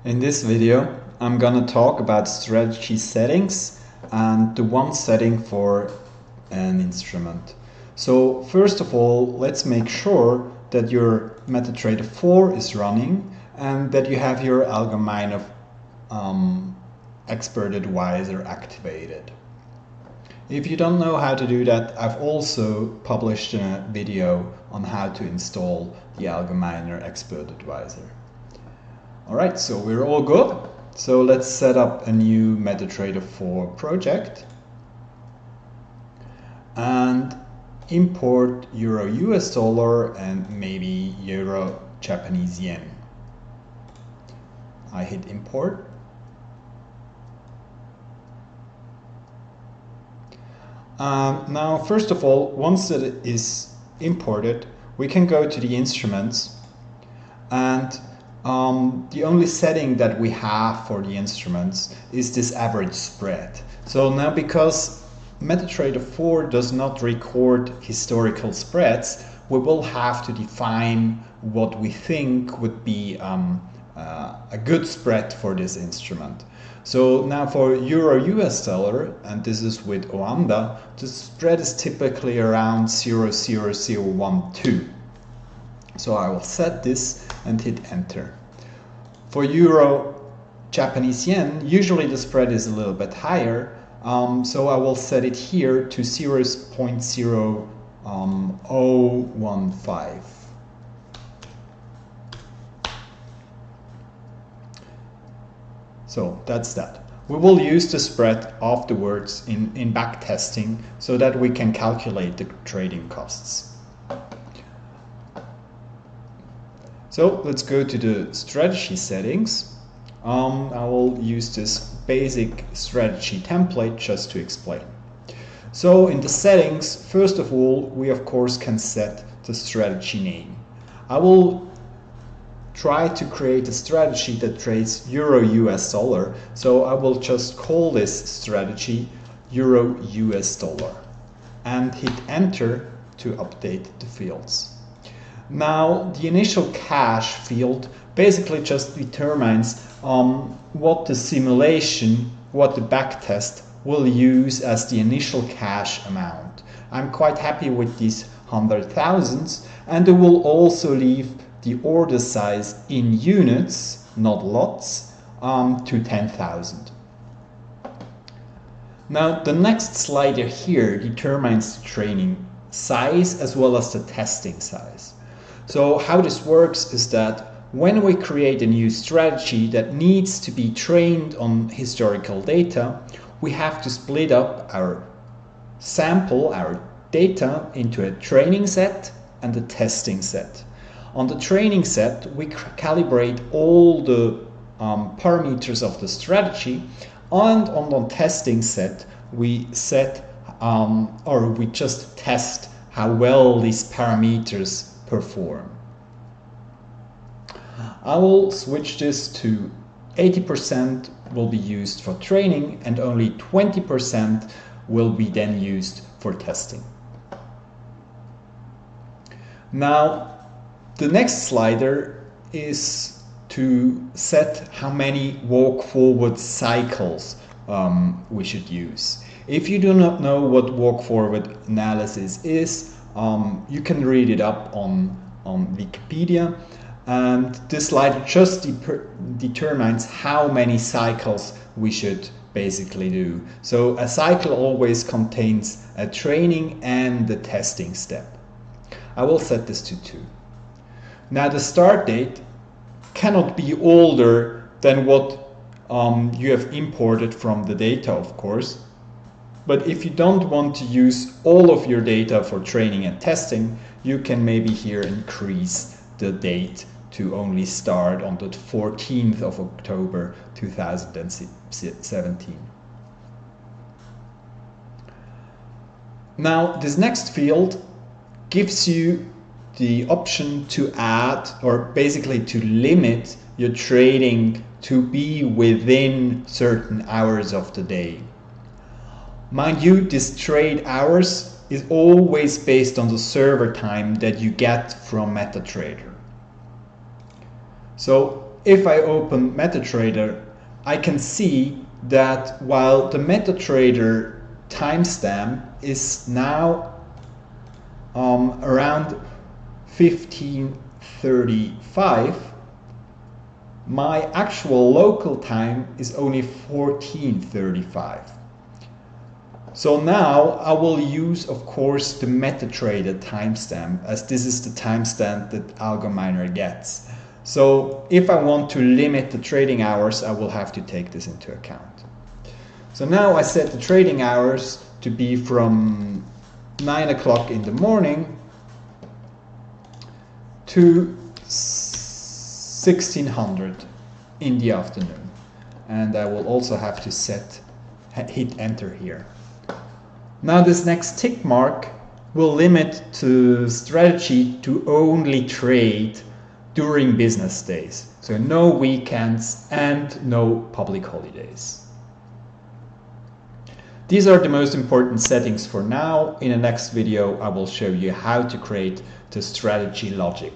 In this video, I'm gonna talk about strategy settings and the one setting for an instrument. So first of all, let's make sure that your MetaTrader 4 is running and that you have your Algominr Expert Advisor activated. If you don't know how to do that, I've also published a video on how to install the Algominr Expert Advisor. Alright, so we're all good. So let's set up a new MetaTrader 4 project and import Euro US dollar and maybe Euro Japanese yen. I hit import. Now, first of all, once it is imported, we can go to the instruments, and the only setting that we have for the instruments is this average spread. So now, because MetaTrader 4 does not record historical spreads, we will have to define what we think would be a good spread for this instrument. So now for Euro US dollar, and this is with Oanda, the spread is typically around 0.0012. So I will set this and hit enter. For Euro Japanese yen, usually the spread is a little bit higher, so I will set it here to 0.0015. So that's that. We will use the spread afterwards in back testing so that we can calculate the trading costs. So let's go to the strategy settings. I will use this basic strategy template just to explain. So in the settings, first of all, we of course can set the strategy name. I will try to create a strategy that trades Euro US dollar, so I will just call this strategy Euro US dollar and hit enter to update the fields. Now the initial cash field basically just determines what the simulation, what the backtest will use as the initial cash amount. I'm quite happy with these 100,000, and it will also leave the order size in units, not lots, to 10,000. Now the next slider here determines the training size as well as the testing size. So how this works is that when we create a new strategy that needs to be trained on historical data, we have to split up our sample, our data, into a training set and a testing set. On the training set, we calibrate all the parameters of the strategy, and on the testing set, we set or we just test how well these parameters perform. I will switch this to 80% will be used for training and only 20% will be then used for testing. Now, the next slider is to set how many walk-forward cycles we should use. If you do not know what walk-forward analysis is, you can read it up on Wikipedia, and this slider just determines how many cycles we should basically do. So a cycle always contains a training and the testing step. I will set this to 2. Now the start date cannot be older than what you have imported from the data, of course. But if you don't want to use all of your data for training and testing, you can maybe here increase the date to only start on the 14th of October 2017. Now this next field gives you the option to add, or basically to limit your trading to be within certain hours of the day. Mind you, this trade hours is always based on the server time that you get from MetaTrader. So if I open MetaTrader, I can see that while the MetaTrader timestamp is now around 15:35, my actual local time is only 14:35. So now I will use, of course, the MetaTrader timestamp, as this is the timestamp that Algominr gets. So if I want to limit the trading hours, I will have to take this into account. So now I set the trading hours to be from 9 o'clock in the morning to 1600 in the afternoon. And I will also have to hit enter here. Now this next tick mark will limit the strategy to only trade during business days. So no weekends and no public holidays. These are the most important settings for now. In the next video, I will show you how to create the strategy logic.